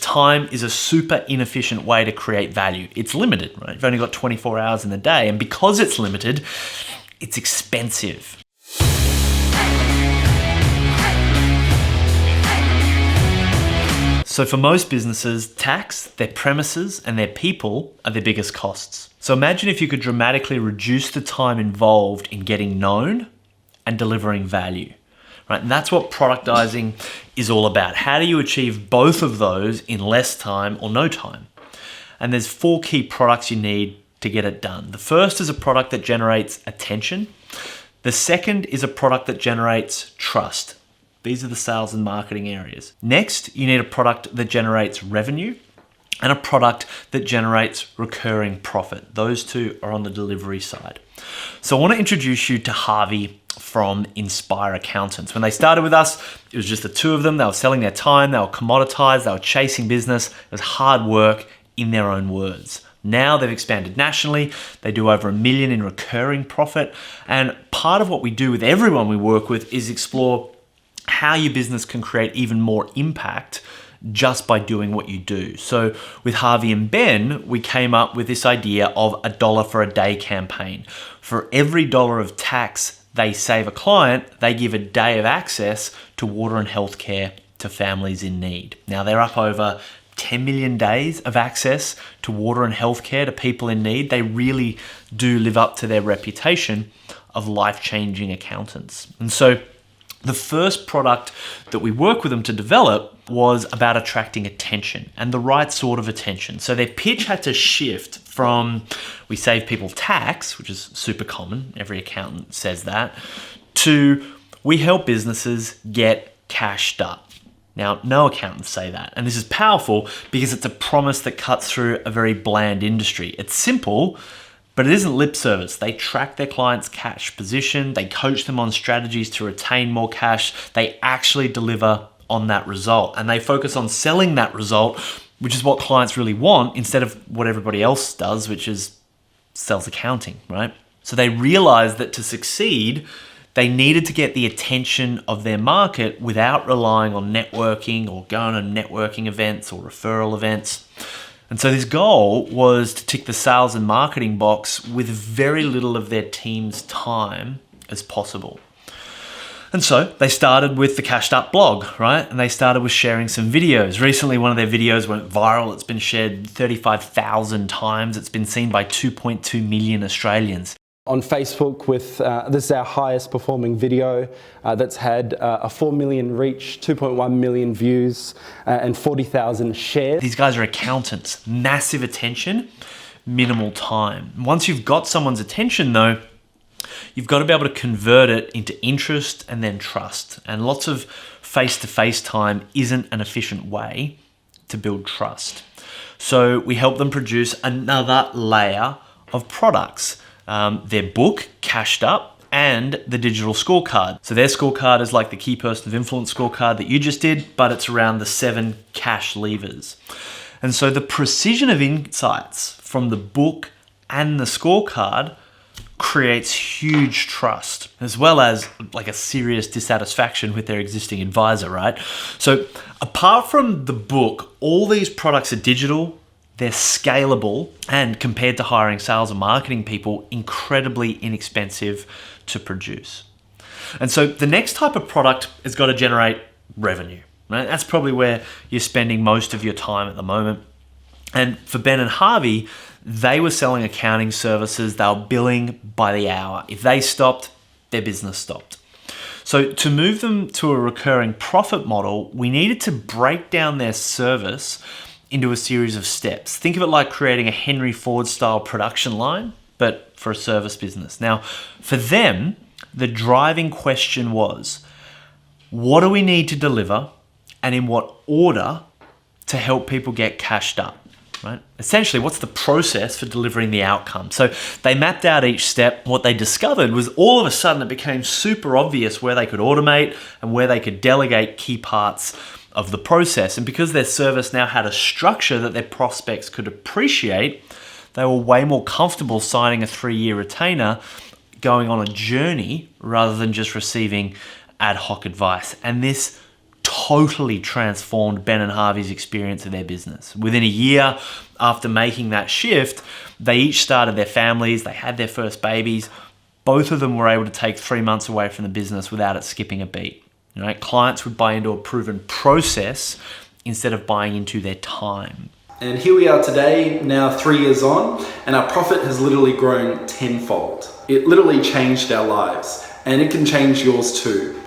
Time is a super inefficient way to create value. It's limited, right? You've only got 24 hours in the day, and because it's limited, it's expensive. So for most businesses, tax, their premises, and their people are their biggest costs. So imagine if you could dramatically reduce the time involved in getting known and delivering value, right? And that's what productizing is all about. How do you achieve both of those in less time or no time? And there's 4 key products you need to get it done. The first is a product that generates attention. The second is a product that generates trust. These are the sales and marketing areas. Next, you need a product that generates revenue and a product that generates recurring profit. Those two are on the delivery side. So I want to introduce you to Harvey from Inspire Accountants. When they started with us, it was just the two of them. They were selling their time, they were commoditized, they were chasing business. It was hard work in their own words. Now they've expanded nationally. They do over $1 million in recurring profit. And part of what we do with everyone we work with is explore how your business can create even more impact just by doing what you do. So with Harvey and Ben, we came up with this idea of a $1 for a day campaign. For every $1 of tax they save a client, they give a day of access to water and healthcare to families in need. Now they're up over 10 million days of access to water and healthcare to people in need. They really do live up to their reputation of life-changing accountants. And so the first product that we work with them to develop was about attracting attention and the right sort of attention. So their pitch had to shift from we save people tax, which is super common, every accountant says that, to we help businesses get cashed up. Now, no accountants say that, and this is powerful because it's a promise that cuts through a very bland industry. It's simple, but it isn't lip service. They track their clients' cash position, they coach them on strategies to retain more cash, they actually deliver on that result, and they focus on selling that result, which is what clients really want, instead of what everybody else does, which is sells accounting, right? So they realized that to succeed, they needed to get the attention of their market without relying on networking or going to networking events or referral events. And so this goal was to tick the sales and marketing box with very little of their team's time as possible. And so they started with the Cashed Up blog, right? And they started with sharing some videos. Recently, one of their videos went viral. It's been shared 35,000 times. It's been seen by 2.2 million Australians. On Facebook, this is our highest performing video that's had a 4 million reach, 2.1 million views, and 40,000 shares. These guys are accountants, massive attention, minimal time. Once you've got someone's attention though, you've got to be able to convert it into interest and then trust. And lots of face-to-face time isn't an efficient way to build trust. So we help them produce another layer of products. Their book, Cashed Up, and the digital scorecard. So their scorecard is like the Key Person of Influence scorecard that you just did, but it's around the 7 cash levers. And so the precision of insights from the book and the scorecard creates huge trust, as well as like a serious dissatisfaction with their existing advisor, right? So apart from the book, all these products are digital, they're scalable, and compared to hiring sales and marketing people, incredibly inexpensive to produce. And so the next type of product has got to generate revenue, right? That's probably where you're spending most of your time at the moment. And for Ben and Harvey, they were selling accounting services. They were billing by the hour. If they stopped, their business stopped. So to move them to a recurring profit model, we needed to break down their service into a series of steps. Think of it like creating a Henry Ford style production line, but for a service business. Now, for them, the driving question was, what do we need to deliver and in what order to help people get cashed up, right? Essentially, what's the process for delivering the outcome? So they mapped out each step. What they discovered was all of a sudden it became super obvious where they could automate and where they could delegate key parts of the process. And because their service now had a structure that their prospects could appreciate, they were way more comfortable signing a 3-year retainer, going on a journey rather than just receiving ad hoc advice. And this totally transformed Ben and Harvey's experience of their business. Within a year after making that shift, they each started their families, they had their first babies. Both of them were able to take 3 months away from the business without it skipping a beat. Right? Clients would buy into a proven process instead of buying into their time. And here we are today, now 3 years on, and our profit has literally grown tenfold. It literally changed our lives, and it can change yours too.